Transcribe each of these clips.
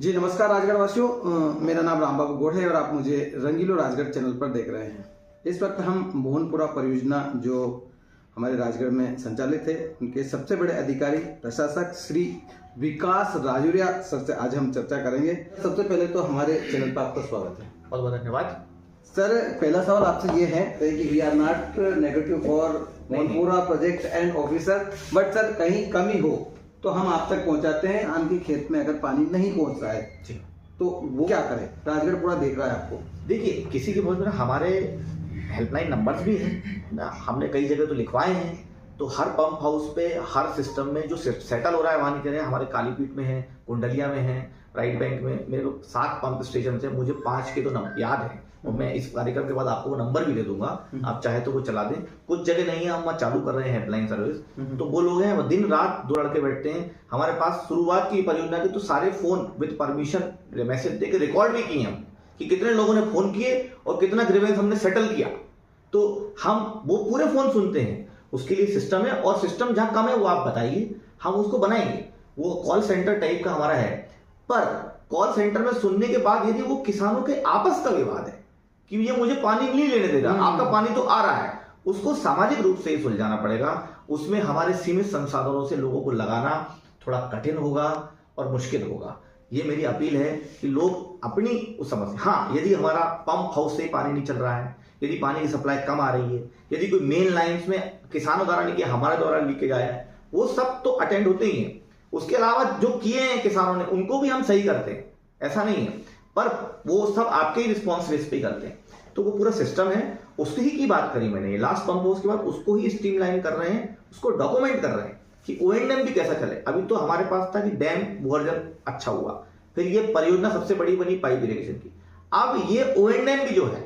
जी नमस्कार राजगढ़ वासियों, मेरा नाम राम बाबू गौड़ है और आप मुझे रंगीलो राजगढ़ चैनल पर देख रहे हैं। इस वक्त हम मोहनपुरा परियोजना जो हमारे राजगढ़ में संचालित है उनके सबसे बड़े अधिकारी प्रशासक श्री विकास राजुरिया सर से आज हम चर्चा करेंगे। सबसे पहले तो हमारे चैनल पर आपका स्वागत है। बहुत बहुत धन्यवाद सर, पहला सवाल आपसे ये है कि we are not negative for Mohanpura project and officer, but sir कहीं कमी हो तो हम आप तक पहुंचाते हैं। आम के खेत में अगर पानी नहीं पहुंच रहा है तो वो क्या करें? राजगढ़ पूरा देख रहा है आपको। देखिए, किसी के बहुत हमारे हेल्पलाइन नंबर्स भी हैं ना, हमने कई जगह तो लिखवाए हैं। तो हर पंप हाउस पे हर सिस्टम में जो सेटल हो रहा है वहाँ नहीं करें। हमारे कालीपीठ में है, कुंडलिया में है, राइट बैंक में मेरे को 7 पंप स्टेशन है, मुझे 5 के तो नंबर याद है और मैं इस कार्यक्रम के बाद आपको वो नंबर भी दे दूंगा, आप चाहे तो वो चला दें। कुछ जगह नहीं है, हम चालू कर रहे हैं हेल्पलाइन सर्विस। तो वो लोग हैं, दिन रात 2 लड़के बैठते हैं हमारे पास। शुरुआत की परियोजना की तो सारे फोन विद परमिशन मैसेज दे के रिकॉर्ड भी किए हम कि कितने लोगों ने फोन किए और कितना ग्रीवेंस हमने सेटल किया। तो हम वो पूरे फोन सुनते हैं, उसके लिए सिस्टम है और सिस्टम जहां कम है वो आप बताइए, हम उसको बनाएंगे। वो कॉल सेंटर टाइप का हमारा है, पर कॉल सेंटर में सुनने के बाद यदि वो किसानों के आपस का विवाद है कि ये मुझे पानी नहीं लेने दे रहा, आपका पानी तो आ रहा है, उसको सामाजिक रूप से ही सुलझाना पड़ेगा। उसमें हमारे सीमित संसाधनों से लोगों को लगाना थोड़ा कठिन होगा और मुश्किल होगा। ये मेरी अपील है कि लोग अपनी उस समस्या, हाँ यदि हमारा पंप हाउस से पानी नहीं चल रहा है, यदि पानी की सप्लाई कम आ रही है, यदि कोई मेन लाइन्स में किसानों द्वारा नहीं किया हमारे द्वारा लीकेज आया है, वो सब तो अटेंड होते ही हैं। उसके अलावा जो किए हैं किसानों ने उनको भी हम सही करते हैं, ऐसा नहीं है, पर वो सब आपके ही रिस्पॉन्स बेस पे करते हैं। तो वो पूरा सिस्टम है, उसकी ही की बात करी मैंने। लास्ट पंप हाउस के बाद उसको ही स्ट्रीमलाइन कर रहे हैं, उसको डॉक्यूमेंट कर रहे हैं कि O&M भी कैसा चले। अभी तो हमारे पास था कि डैम भूगर्भजल अच्छा हुआ, फिर ये परियोजना सबसे बड़ी बनी पाइप इरिगेशन की। अब ये O&M भी जो है,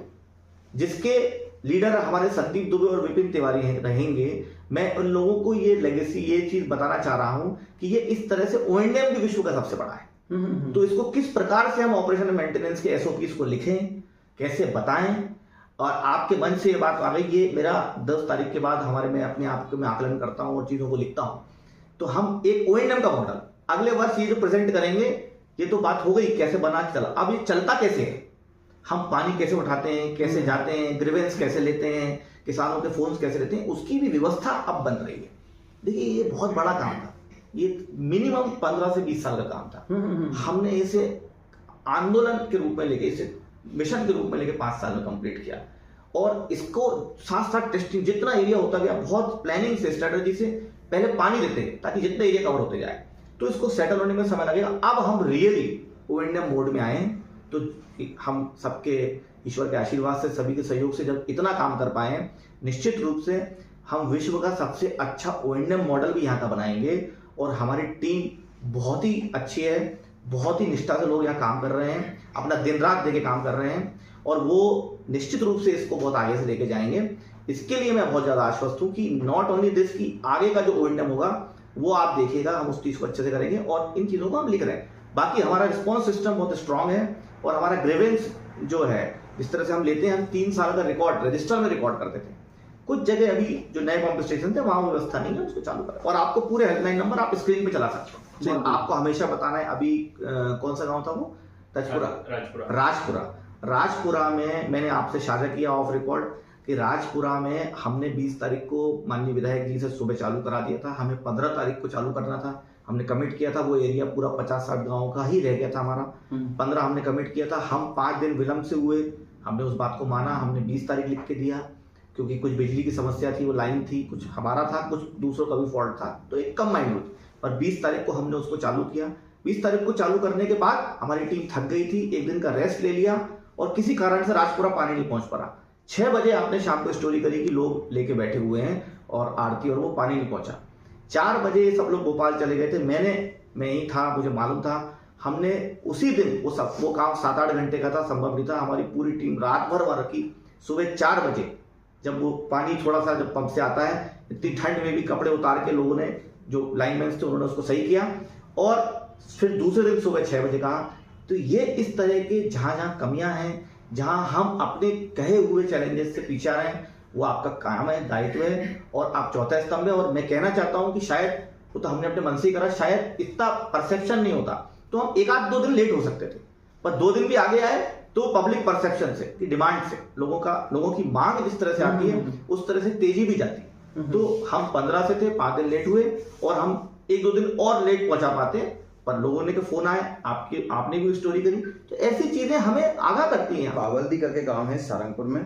जिसके लीडर हमारे संदीप दुबे और विपिन तिवारी रहेंगे, मैं उन लोगों को ये लेगेसी, ये चीज बताना चाह रहा हूं कि ये इस तरह से O&M भी विश्व का सबसे बड़ा है। तो इसको किस प्रकार से हम ऑपरेशन मेंटेनेंस के SOPs को लिखें, कैसे बताएं, और आपके मन से ये बात आ गई। ये मेरा 10 तारीख के बाद हमारे मैं अपने आप को मैं आकलन करता हूं और चीजों को लिखता हूं। तो हम एक O&M का मॉडल अगले वर्ष ये जो प्रेजेंट करेंगे, ये तो बात हो गई कैसे बना के चला। अब ये चलता कैसे है, हम पानी कैसे उठाते हैं, कैसे जाते हैं, ग्रीवेंस कैसे लेते हैं, किसानों के फोन कैसे लेते हैं, उसकी भी व्यवस्था अब बन रही है। देखिए, ये बहुत बड़ा काम था, ये मिनिमम 15 से 20 साल का काम था। हमने इसे आंदोलन के रूप में लेके, इसे मिशन के रूप में लेके 5 साल में कंप्लीट किया और इसको साथ साथ टेस्टिंग, जितना एरिया होता गया, बहुत प्लानिंग से, स्ट्रेटेजी से पहले पानी देते हैं ताकि जितना एरिया कवर होते जाए, तो इसको सेटल होने में समय लगेगा। अब हम रियली O&M मोड में आए, तो हम सबके ईश्वर के आशीर्वाद से, सभी के सहयोग से जब इतना काम कर पाए, निश्चित रूप से हम विश्व का सबसे अच्छा O&M मॉडल भी यहाँ का बनाएंगे। और हमारी टीम बहुत ही अच्छी है, बहुत ही निष्ठा से लोग यहाँ काम कर रहे हैं, अपना दिन रात देके काम कर रहे हैं और वो निश्चित रूप से इसको बहुत आगे से लेके जाएंगे। इसके लिए मैं बहुत ज्यादा आश्वस्त हूँ कि नॉट ओनली दिस, की आगे का जो O&M होगा वो आप देखिएगा, हम उस चीज को अच्छे से करेंगे और इन चीजों को हम लिख रहे हैं। बाकी हमारा रिस्पॉन्स सिस्टम बहुत स्ट्रांग है और हमारा ग्रीवेंस जो है, जिस तरह से हम लेते हैं, हम 3 साल का रिकॉर्ड रजिस्टर में रिकॉर्ड करते थे। कुछ जगह अभी जो नए पंप स्टेशन थे वहां व्यवस्था नहीं है, उसको चालू करें। और आपको पूरे हेल्पलाइन नंबर आप स्क्रीन पे चला सकते हो। आपको हमेशा बताना है, अभी कौन सा गांव था वो, राजपुरा में मैंने आपसे साझा किया ऑफ रिकॉर्ड कि राजपुरा में हमने 20 तारीख को माननीय विधायक जी से सुबह चालू करा दिया था। हमें 15 तारीख को चालू करना था, हमने कमिट किया था। वो एरिया पूरा 50-60 गाँव का ही रह गया था हमारा। 15 हमने कमिट किया था, हम 5 दिन विलंब से हुए, हमने उस बात को माना, हमने 20 तारीख लिख के दिया क्योंकि कुछ बिजली की समस्या थी, वो लाइन थी, कुछ हमारा था, कुछ दूसरों का भी फॉल्ट था, तो एक कम माइंड हुई। पर 20 तारीख को हमने उसको चालू किया। 20 तारीख को चालू करने के बाद हमारी टीम थक गई थी, एक दिन का रेस्ट ले लिया और किसी कारण से राजपुरा पानी नहीं पहुंच पा। 6 बजे आपने शाम को स्टोरी करी कि लोग लेके बैठे हुए हैं और आरती, और वो पानी नहीं पहुंचा। 4 बजे सब लोग भोपाल चले गए थे, मैं ही था, मुझे मालूम था। हमने उसी दिन वो काम 7-8 घंटे का था, संभव नहीं था। हमारी पूरी टीम रात भर वहां रखी। सुबह 4 बजे जब वो पानी थोड़ा सा जब पंप से आता है, इतनी ठंड में भी कपड़े उतार के लोगों ने, जो लाइनमैन थे, उन्होंने उसको सही किया और फिर दूसरे दिन सुबह 6 बजे कहा। तो ये इस तरह के जहां जहां कमियां हैं, जहां हम अपने कहे हुए चैलेंजेस से पीछे आ रहे हैं, वो आपका काम है, दायित्व है और आप चौथा स्तंभ है। और मैं कहना चाहता हूं कि शायद वो तो हमने अपने मन से ही करा, शायद इतना परसेप्शन नहीं होता। तो हम एक आध 2 दिन लेट हो सकते थे, पर 2 दिन भी आगे आए तो पब्लिक परसेप्शन से, कि डिमांड से, लोगों की मांग जिस तरह से आती है उस तरह से तेजी भी जाती है। तो हम 15 से थे, 5 दिन लेट हुए, और हम 1-2 दिन और लेट पहुंचा पाते, पर लोगों ने के फोन आए, आपने भी स्टोरी करी, तो ऐसी चीजें हमें आगाह करती हैं। बावल्दी करके गांव है सारंगपुर में,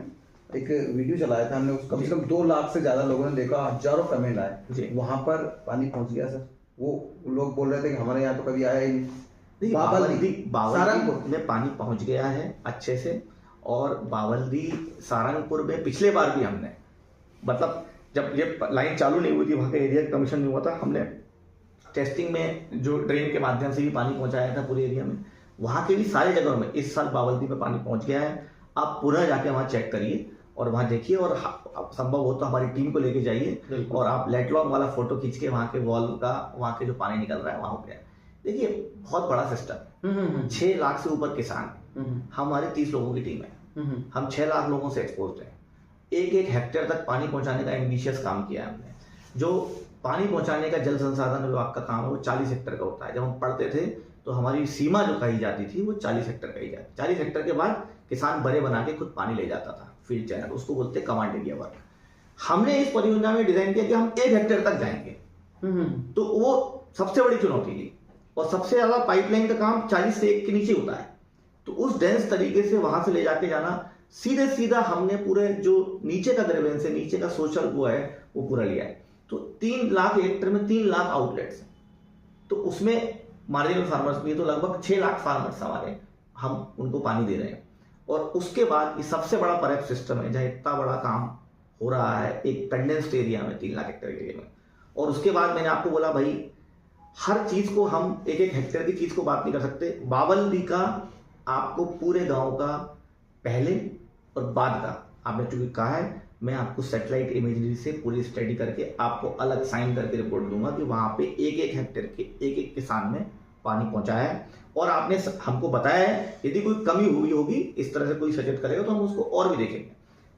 एक वीडियो चलाया था हमने, कम से कम 2 लाख से ज्यादा लोगों ने देखा, हजारों कमेंट आए, वहां पर पानी पहुंच गया सर। वो लोग बोल रहे थे कि हमारे यहाँ तो कभी आया ही नहीं। बावल्दी में पानी पहुंच गया है अच्छे से, और बावल्दी सारंगपुर में पिछले बार भी हमने, मतलब जब ये लाइन चालू नहीं हुई थी, वहां का एरिया कमीशन नहीं हुआ था, हमने टेस्टिंग में जो ड्रेन के माध्यम से भी पानी पहुंचाया था पूरे एरिया में, वहां के भी सारी जगहों में इस साल बावल्दी में पानी पहुंच गया है। आप पुनः जाके वहां चेक करिए और वहां देखिए, और संभव हो तो हमारी टीम को लेके जाइए और आप लेटलॉन्ग वाला फोटो खींच के वहां के वॉल का, वहां के जो पानी निकल रहा है वहां हो गया। देखिए बहुत बड़ा सिस्टम है, 6 लाख से ऊपर किसान, हमारी 30 लोगों की टीम है, हम 6 लाख लोगों से एक्सपोज हैं, 1-1 हेक्टेयर तक पानी पहुंचाने का एम्बिशियस काम किया है हमने। जो पानी पहुंचाने का जल संसाधन विभाग का काम है वो 40 हेक्टेयर का होता है। जब हम पढ़ते थे तो हमारी सीमा जो कही जाती थी वो 40 हेक्टेयर कही जाती, 40 हेक्टेयर के बाद किसान बड़े बना के खुद पानी ले जाता था, फील्ड चैनल, उसको बोलते कमांड एरिया वर्क। हमने इस परियोजना में डिजाइन किया कि हम 1 हेक्टेयर तक जाएंगे, तो वो सबसे बड़ी चुनौती थी, और सबसे ज्यादा पाइपलाइन का काम 40 से 1 के नीचे होता है, तो उस डेंस तरीके से वहां से ले जाके जाना, सीधा हमने पूरे जो नीचे का ग्रेवेंस है, नीचे का सोशल वो है, वो पूरा लिया है। तो 3 लाख हेक्टेयर में 3 लाख आउटलेट्स हैं, तो उसमें मार्जिनल फार्मर्स भी है, तो लगभग 6 लाख फार्मर्स हमारे, हम उनको पानी दे रहे हैं। और उसके बाद ये सबसे बड़ा परैप सिस्टम है जहाँ इतना बड़ा काम हो रहा है एक कंडेंस्ड एरिया में, 3 लाख हेक्टेयर एरिया में। और उसके बाद मैंने आपको बोला भाई, हर चीज को हम 1-1 हेक्टेयर की चीज को बात नहीं कर सकते। बावल्दी का आपको पूरे गांव का पहले और बाद का, आपने चूंकि कहा है, मैं आपको सैटेलाइट इमेजरी से पूरी स्टडी करके आपको अलग साइन करके रिपोर्ट दूंगा कि वहां पे 1-1 हेक्टेयर के 1-1 किसान में पानी पहुंचाया है। और आपने हमको बताया है यदि कोई कमी हुई होगी, इस तरह से कोई सजेस्ट करेगा तो हम उसको और भी देखेंगे,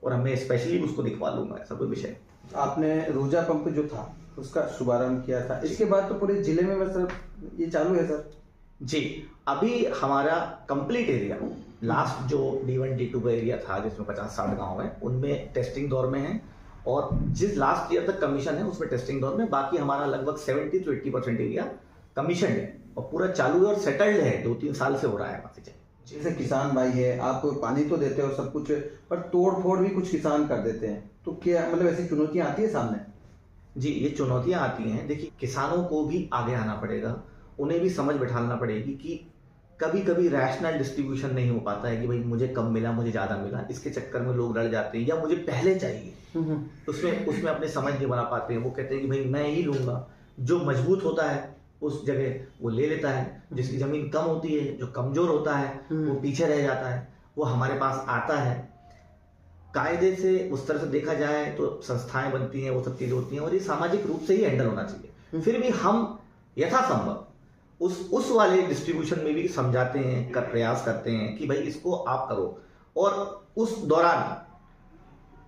और हमें स्पेशली उसको दिखवा लूंगा, ऐसा कोई विषय। आपने रोजा पंप जो था उसका शुभारंभ किया था, इसके बाद तो पूरे जिले में सर ये चालू है सर? जी, अभी हमारा कंप्लीट एरिया, लास्ट जो D1 D2 का एरिया था जिसमें 50-60 गांव है, उनमें टेस्टिंग दौर में है, और जिस लास्ट ईयर तक कमीशन है उसमें टेस्टिंग दौर में, बाकी हमारा लगभग 70 to 80% एरिया कमीशन है और पूरा चालू है और सेटल्ड है, 2-3 साल से हो रहा है। जैसे किसान भाई है, आप पानी तो देते हो सब कुछ, पर तोड़ फोड़ भी कुछ किसान कर देते हैं, तो क्या मतलब ऐसी चुनौतियां आती है सामने? जी, ये चुनौतियां आती हैं। देखिए, किसानों को भी आगे आना पड़ेगा, उन्हें भी समझ बैठाना पड़ेगी कि कभी कभी रैशनल डिस्ट्रीब्यूशन नहीं हो पाता है कि भाई मुझे कम मिला, मुझे ज्यादा मिला, इसके चक्कर में लोग लड़ जाते हैं, या मुझे पहले चाहिए, उसमें अपने समझ नहीं बना पाते हैं। वो कहते हैं कि भाई मैं ही लूंगा, जो मजबूत होता है उस जगह वो ले लेता है, जिसकी जमीन कम होती है, जो कमजोर होता है वो पीछे रह जाता है, वो हमारे पास आता है। कायदे से उस तरह से देखा जाए तो संस्थाएं बनती हैं, वो सब चीजें होती हैं, और ये सामाजिक रूप से ही हैंडल होना चाहिए। फिर भी हम यथासंभव उस वाले डिस्ट्रीब्यूशन में भी समझाते हैं, प्रयास करते हैं कि भाई इसको आप करो, और उस दौरान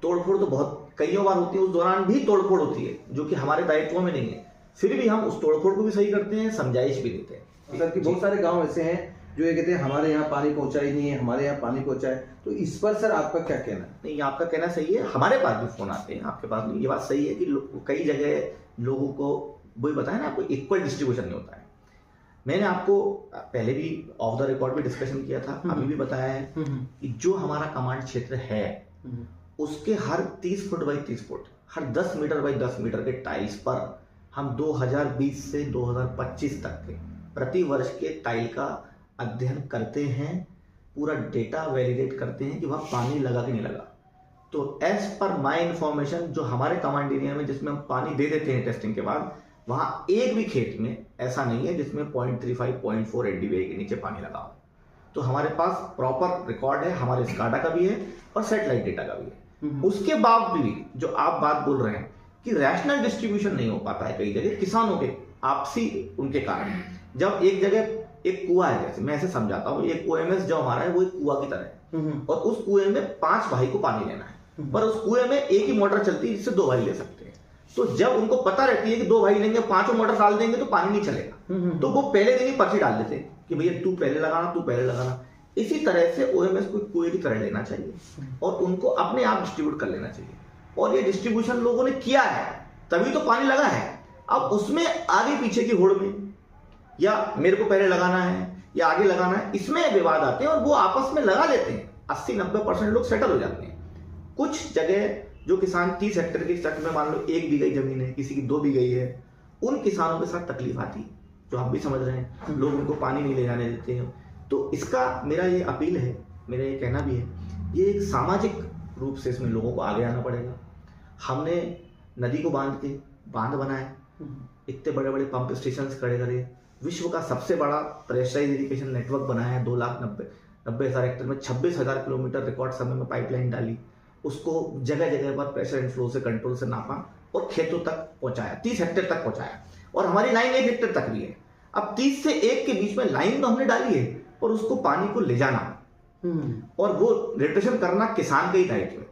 तोड़फोड़ तो बहुत कईयों बार होती है, उस दौरान भी तोड़फोड़ होती है जो कि हमारे दायित्व में नहीं है, फिर भी हम उस तोड़फोड़ को भी सही करते हैं, समझाइश भी देते हैं। सर कि बहुत सारे गांव ऐसे हैं जो ये कहते हैं हमारे यहाँ पानी पहुंचा ही नहीं है, हमारे यहाँ पानी पहुंचा है, तो इस पर सर आपका क्या कहना है? नहीं, आपका कहना सही है, हमारे पास भी फोन आते हैं, आपके पास नहीं। ये बात सही है कि कई जगह लोगों को वही बताया ना, आपको इक्वल डिस्ट्रीब्यूशन नहीं होता है। मैंने आपको पहले भी ऑफ द रिकॉर्ड भी डिस्कशन किया था, अभी भी बताया है कि जो हमारा कमांड क्षेत्र है उसके हर 30 फुट बाई 30 फुट, हर 10 मीटर बाई 10 मीटर के टाइल्स पर हम 2020 से 2025 तक के प्रति वर्ष के टाइल का अध्ययन करते हैं, पूरा डेटा वैलिडेट करते हैं कि वहाँ पानी लगा कि नहीं लगा। तो एज पर माई इंफॉर्मेशन, जो हमारे कमांड एरिया में जिसमें हम पानी दे देते हैं टेस्टिंग के बाद, वहाँ एक भी खेत में ऐसा नहीं है जिसमें 0.35 0.4 NDVI के नीचे पानी लगा हो। तो हमारे पास प्रॉपर रिकॉर्ड है, हमारे स्काडा का भी है और सैटेलाइट डेटा का भी है। उसके बाद भी जो आप बात बोल रहे हैं कि रैशनल डिस्ट्रीब्यूशन नहीं हो पाता है कई जगह किसानों के आपसी उनके कारण। जब एक जगह एक कुआ है, जैसे मैं ऐसे समझाता हूँ, एक OMS जो हमारा है वो एक कुआ की तरह है, और उस कुएं में 5 भाई को पानी लेना है, पर उस कुएं में एक ही मोटर चलती है जिससे 2 भाई ले सकते हैं। तो जब उनको पता रहती है कि 2 भाई लेंगे, 5 मोटर डाल देंगे तो पानी नहीं चलेगा, तो वो पहले दिन ही पर्ची डाल देते कि भैया तू पहले लगाना, तू पहले लगाना। इसी तरह से ओएमएस को कुएं की तरह लेना चाहिए और उनको अपने आप डिस्ट्रीब्यूट कर लेना चाहिए। और ये डिस्ट्रीब्यूशन लोगों ने किया है, तभी तो पानी लगा है। अब उसमें आगे पीछे की होड़ में, या मेरे को पहले लगाना है या आगे लगाना है, इसमें विवाद आते हैं और वो आपस में लगा लेते हैं। 80-90% लोग सेटल हो जाते हैं। कुछ जगह जो किसान 30 हेक्टेयर के चक में मान लो 1 बीघा जमीन है, किसी की 2 बीघा है, उन किसानों के साथ तकलीफ आती है, जो हम भी समझ रहे हैं। लोग उनको पानी नहीं ले जाने देते हैं। तो इसका मेरा ये अपील है, मेरा ये कहना भी है, ये एक सामाजिक रूप से इसमें लोगों को आगे आना पड़ेगा। हमने नदी को बांध बनाए, इतने बड़े बड़े पंप स्टेशन खड़े करे, विश्व का सबसे बड़ा प्रेशराइज इरिगेशन नेटवर्क बनाया है। 2,90,000 हेक्टेयर में 26,000 किलोमीटर रिकॉर्ड समय में पाइपलाइन डाली, उसको जगह जगह पर प्रेशर एंड फ्लो से कंट्रोल से नापा और खेतों तक पहुंचाया, 30 हेक्टेयर तक पहुंचाया। और हमारी लाइन 1 हेक्टेयर तक भी है। अब 30 से 1 के बीच में लाइन तो हमने डाली है, और उसको पानी को ले जाना और वो रिटेशन करना किसान का ही दायित्व है।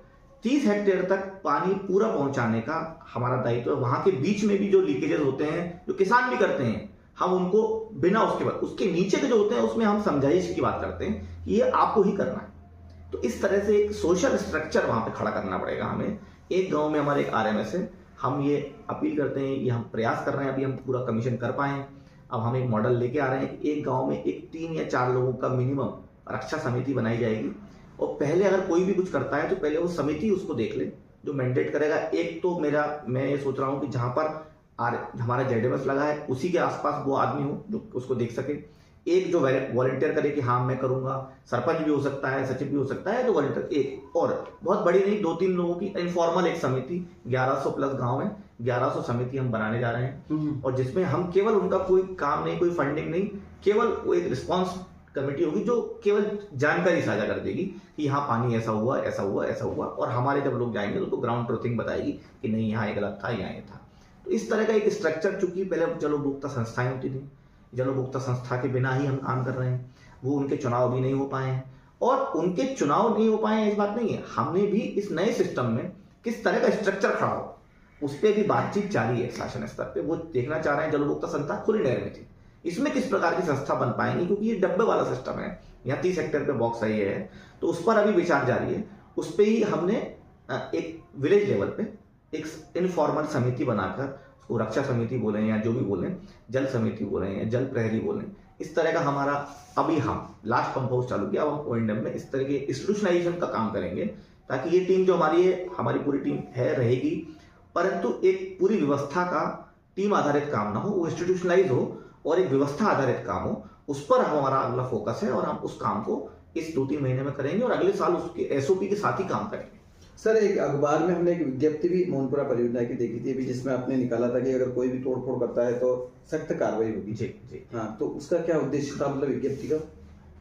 30 हेक्टेयर तक पानी पूरा पहुंचाने का हमारा दायित्व है। वहां के बीच में भी जो लीकेजेस होते हैं, जो किसान भी करते हैं, हम उनको बिना उसके बाद, उसके नीचे के जो होते हैं उसमें हम समझाइश की बात करते हैं कि ये आपको ही करना है। तो इस तरह से एक सोशल स्ट्रक्चर वहां पे खड़ा करना पड़ेगा हमें। एक गांव में हमारे एक आरएमएस है, हम ये अपील करते हैं, ये हम प्रयास कर रहे हैं, अभी हम पूरा कमीशन कर पाए। अब हम एक मॉडल लेके आ रहे हैं, एक गांव में एक 3 या 4 लोगों का मिनिमम रक्षा समिति बनाई जाएगी। और पहले अगर कोई भी कुछ करता है तो पहले वो समिति उसको देख ले, जो मैंडेट करेगा। एक तो मैं ये सोच रहा हूँ कि जहां पर हमारा जेडएमएस लगा है उसी के आसपास वो आदमी हो जो उसको देख सके। एक जो वॉलंटियर करे कि हाँ मैं करूंगा, सरपंच भी हो सकता है, सचिव भी हो सकता है, तो वॉलंटियर एक, और बहुत बड़ी नहीं, 2-3 लोगों की इनफॉर्मल एक समिति, 1100 प्लस गांव है, 1100 समिति हम बनाने जा रहे हैं। और जिसमें हम केवल उनका कोई काम नहीं, कोई फंडिंग नहीं, केवल वो एक रिस्पॉन्स कमेटी होगी जो केवल जानकारी साझा कर देगी कि यहाँ पानी ऐसा हुआ, ऐसा हुआ, ऐसा हुआ। और हमारे जब लोग जाएंगे तो उनको ग्राउंड ट्रूथिंग बताएगी कि नहीं यहाँ ये गलत था, यहाँ ये था। तो इस तरह का एक स्ट्रक्चर, चूंकि पहले जल उपभोक्ता संस्थाएं होती थी, जल उपभोक्ता संस्था के बिना ही हम काम कर रहे हैं, वो उनके चुनाव भी नहीं हो पाए हैं। और उनके चुनाव नहीं हो पाए हैं इस बात नहीं है, हमने भी इस नए सिस्टम में किस तरह का स्ट्रक्चर खड़ा हो उस पर भी बातचीत जारी है शासन स्तर पे। वो देखना चाह रहे हैं, जल उपभोक्ता संस्था खुली नहर में थी, इसमें किस प्रकार की संस्था बन पाएंगी, क्योंकि ये डब्बे वाला सिस्टम है, यहाँ 30 हेक्टेयर पे बॉक्स आई है, तो उस पर अभी विचार जारी है। उस पर ही हमने एक विलेज लेवल पे एक इनफॉर्मल समिति बनाकर, उसको रक्षा समिति बोले या जो भी बोले, जल समिति बोले या जल प्रहरी बोले, इस तरह का हमारा अभी हम लास्ट पंप हाउस चालू किया। अब हम ओएनडीएम में इस तरह के इंस्टीट्यूशनलाइजेशन का काम करेंगे, ताकि ये टीम जो हमारी है, हमारी पूरी टीम है रहेगी, परंतु एक पूरी व्यवस्था का टीम आधारित काम ना हो, वो इंस्टीट्यूशनलाइज हो और एक व्यवस्था आधारित काम हो। उस पर हमारा अगला फोकस है और हम उस काम को इस 2-3 महीने में करेंगे और अगले साल उसके एसओपी के साथ ही काम करेंगे। सर, एक अखबार में हमने एक विज्ञप्ति भी मोहनपुरा परियोजना की देखी थी अभी, जिसमें आपने निकाला था कि अगर कोई भी तोड़फोड़ करता है तो सख्त कार्रवाई होगी। जी जी। हाँ, तो उसका क्या उद्देश्य था, मतलब विज्ञप्ति का?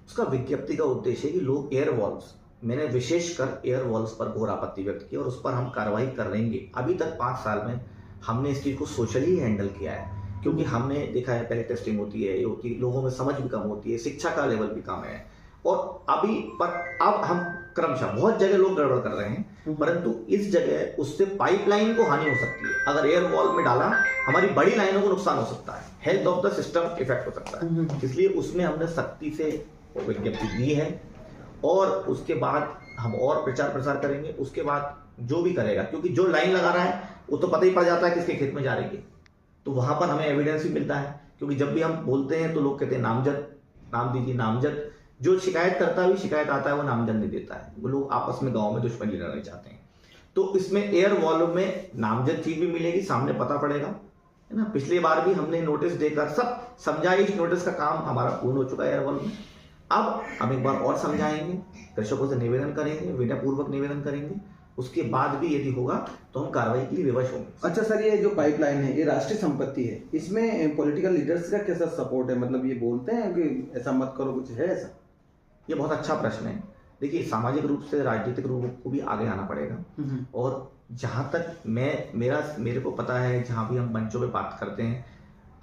उसका विज्ञप्ति का उद्देश्य है कि लोग एयर वॉल्व्स, मैंने विशेषकर एयर वॉल्व्स पर घोर आपत्ति व्यक्त की और उस पर हम कार्रवाई कर रहेंगे। अभी तक 5 साल में हमने इस चीज को सोशली हैंडल किया है, क्योंकि हमने देखा है पहले टेस्टिंग होती है, ये होती है, लोगों में समझ भी कम होती है, शिक्षा का लेवल भी कम है, और अब हम क्रमशः बहुत जगह लोग गड़बड़ कर रहे हैं, परंतु इस जगह उससे पाइपलाइन को हानि हो सकती है। अगर एयर वॉल में डाला, हमारी बड़ी लाइनों को नुकसान हो सकता है, health of the system effect हो सकता है। इसलिए उसमें हमने सख्ती से विज्ञप्ति दी है और उसके बाद हम और प्रचार प्रसार करेंगे। उसके बाद जो भी करेगा, क्योंकि जो लाइन लगा रहा है वो तो पता ही पड़ जाता है किसके खेत में जा रही है, तो वहां पर हमें एविडेंस भी मिलता है। क्योंकि जब भी हम बोलते हैं तो लोग कहते हैं नामजद, नाम दीजिए नामजद। जो शिकायत करता है, शिकायत आता है, वो नामजद नहीं देता है। वो लोग आपस में गांव में दुश्मनी लेना नहीं चाहते हैं। तो इसमें एयर वॉल्व में नामजद चीज भी मिलेगी, सामने पता पड़ेगा, है ना। पिछली बार भी हमने नोटिस देकर सब समझाइश, नोटिस का काम हमारा पूर्ण हो चुका है एयर वॉल्व में। अब हम एक बार और समझाएंगे, कृषकों से निवेदन करेंगे, विनयपूर्वक निवेदन करेंगे, उसके बाद भी यदि होगा तो हम कार्रवाई के लिए विवश होंगे। अच्छा सर, ये जो पाइपलाइन है ये राष्ट्रीय संपत्ति है, इसमें पॉलिटिकल लीडर्स का कैसा सपोर्ट है? मतलब ये बोलते हैं कि ऐसा मत करो, कुछ है ऐसा? ये बहुत अच्छा प्रश्न है। देखिए, सामाजिक रूप से राजनीतिक रूप को भी आगे आना पड़ेगा। और जहां तक मेरे को पता है, जहां भी हम मंचों पे बात करते हैं,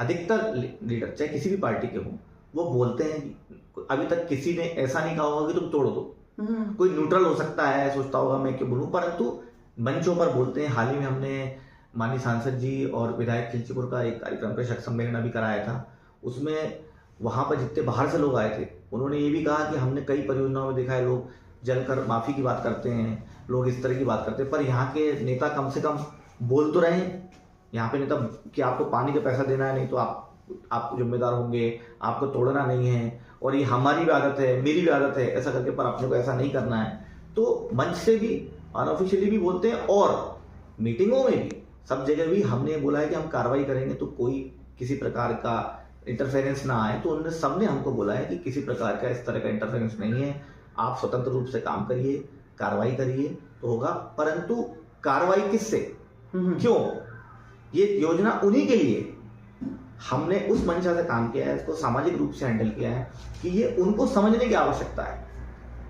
अधिकतर लीडर चाहे किसी भी पार्टी के हों, वो बोलते हैं कि अभी तक किसी ने ऐसा नहीं कहा होगा कि तुम तोड़ दो। कोई न्यूट्रल हो सकता है, सोचता होगा मैं क्यों बोलूं, परंतु मंचों पर बोलते हैं। हाल ही में हमने माननीय सांसद जी और विधायक खिलचीपुर का एक कार्यक्रम कृषक सम्मेलन अभी कराया था। उसमें वहाँ पर जितने बाहर से लोग आए थे उन्होंने ये भी कहा कि हमने कई परियोजनाओं में देखा है लोग जलकर माफ़ी की बात करते हैं, लोग इस तरह की बात करते हैं, पर यहाँ के नेता कम से कम बोल तो रहे हैं। यहाँ पे नेता कि आपको पानी का पैसा देना है, नहीं तो आप जिम्मेदार होंगे, आपको तोड़ना नहीं है, और ये हमारी भी आदत है, मेरी भी आदत है, ऐसा करके, पर अपने को ऐसा नहीं करना है। तो मंच से भी अनऑफिशियली भी बोलते हैं और मीटिंगों में भी सब जगह भी हमने बोला है कि हम कार्रवाई करेंगे तो कोई किसी प्रकार का इंटरफेरेंस ना आए। तो उन्होंने सबने हमको बोला है कि किसी प्रकार का इस तरह का इंटरफेरेंस नहीं है, आप स्वतंत्र रूप से काम करिए, कार्रवाई करिए तो होगा। परंतु कार्रवाई किससे, क्यों, ये योजना उन्हीं के लिए हमने उस मंशा से काम किया है, इसको सामाजिक रूप से हैंडल किया है कि ये उनको समझने की आवश्यकता है।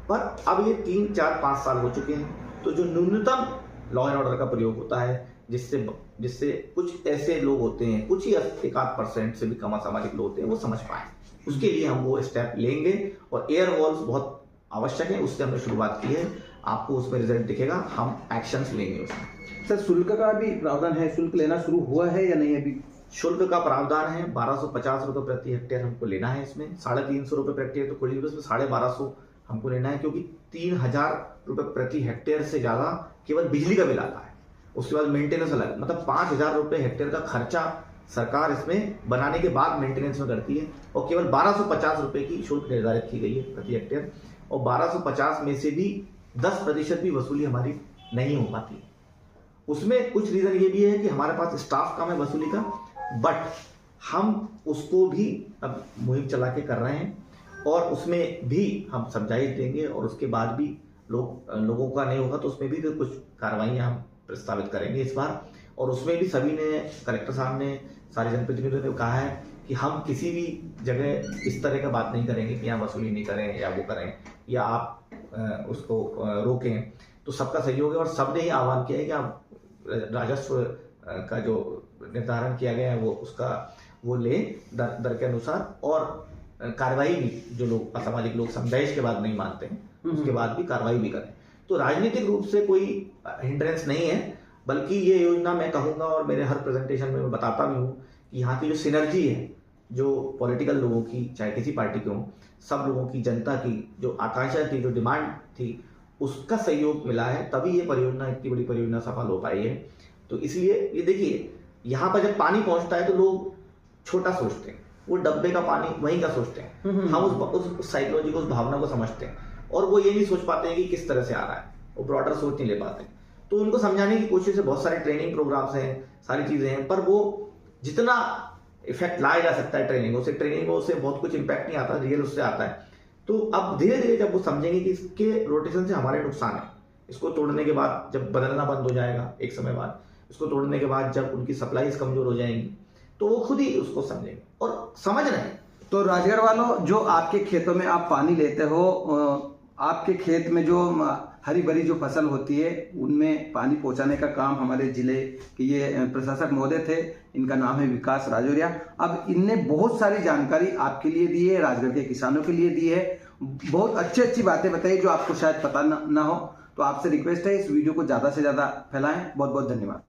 पर अब ये 3, 4, 5 साल हो चुके हैं, तो जो न्यूनतम लॉ एंड ऑर्डर का प्रयोग होता है जिससे कुछ ऐसे लोग होते हैं, कुछ ही 1-8% से भी कम असामाजिक लोग होते हैं, वो समझ पाए, उसके लिए हम वो स्टेप लेंगे। और एयर वॉल्स बहुत आवश्यक है, उससे हमने शुरुआत की है, आपको उसमें रिजल्ट दिखेगा, हम एक्शंस लेंगे उसमें। सर, शुल्क का भी प्रावधान है, शुल्क लेना शुरू हुआ है या नहीं अभी? शुल्क का प्रावधान है, 1250 रुपये प्रति हेक्टेयर हमको लेना है। इसमें 350 रुपये प्रति हेक्टेयर तो खुली, उसमें 1250 हमको लेना है, क्योंकि 3000 रुपये प्रति हेक्टेयर से ज़्यादा केवल बिजली का बिल आता है। उसके बाद मेंटेनेंस अलग, मतलब 5000 रुपये हेक्टेयर का खर्चा सरकार इसमें बनाने के बाद मेंटेनेंस में करती है, और केवल 1250 रुपये की शुल्क निर्धारित की गई है प्रति हेक्टेयर। और 1250 में से भी 10% भी वसूली हमारी नहीं हो पाती है। उसमें कुछ रीज़न ये भी है कि हमारे पास स्टाफ कम है वसूली का, बट हम उसको भी अब मुहिम चला के कर रहे हैं, और उसमें भी हम समझाइश देंगे, और उसके बाद भी लोगों का नहीं होगा तो उसमें भी कुछ कार्रवाइयाँ हम प्रस्तावित करेंगे इस बार। और उसमें भी सभी ने, कलेक्टर साहब ने, सारे जनप्रतिनिधियों ने कहा है कि हम किसी भी जगह इस तरह का बात नहीं करेंगे कि यहाँ वसूली नहीं करें या वो करें या आप उसको रोकें। तो सबका सहयोग है, और सबने ही आह्वान किया है कि आप राजस्व का जो निर्धारण किया गया है वो लें दर के अनुसार, और कार्रवाई भी जो लोग असामाजिक लोग समझाइश के बाद नहीं मानते हैं उसके बाद भी कार्रवाई भी करें। तो राजनीतिक रूप से कोई हिंड्रेंस नहीं है, बल्कि ये योजना मैं कहूँगा, और मेरे हर प्रेजेंटेशन में मैं बताता भी हूँ कि यहाँ की जो सिनर्जी है, जो पॉलिटिकल लोगों की, चाहे किसी पार्टी के हों, सब लोगों की, जनता की जो आकांक्षा थी, जो डिमांड थी, उसका सहयोग मिला है, तभी ये परियोजना, इतनी बड़ी परियोजना सफल हो पाई है। तो इसलिए ये देखिए, यहाँ पर जब पानी पहुँचता है तो लोग छोटा सोचते हैं, वो डब्बे का पानी वहीं का सोचते हैं। हम उस साइकोलॉजी को, उस भावना को समझते हैं, और वो ये नहीं सोच पाते हैं कि किस तरह से आ रहा है, वो ब्रॉडर सोच नहीं ले पाते। तो उनको समझाने की कोशिश है, बहुत सारे ट्रेनिंग प्रोग्राम्स हैं, सारी चीज़ें हैं, पर वो जितना इफेक्ट लाया जा सकता है ट्रेनिंगों से बहुत कुछ इम्पैक्ट नहीं आता, रियल उससे आता है। तो अब धीरे धीरे जब वो समझेंगे कि इसके रोटेशन से हमारे नुकसान है, इसको तोड़ने के बाद जब बदलना बंद हो जाएगा एक समय बाद, इसको तोड़ने के बाद जब उनकी सप्लाईज कमजोर हो जाएंगी, तो वो खुद ही उसको समझेंगे और समझ रहे हैं। तो राजगढ़ वालों, जो आपके खेतों में आप पानी लेते हो, आपके खेत में जो हरी भरी जो फसल होती है उनमें पानी पहुंचाने का काम हमारे जिले के ये प्रशासक महोदय थे, इनका नाम है विकास राजौरिया। अब इनने बहुत सारी जानकारी आपके लिए दी है, राजगढ़ के किसानों के लिए दी है, बहुत अच्छी बातें बताई जो आपको शायद पता ना हो। तो आपसे रिक्वेस्ट है, इस वीडियो को ज़्यादा से ज़्यादा फैलाएं। बहुत बहुत धन्यवाद।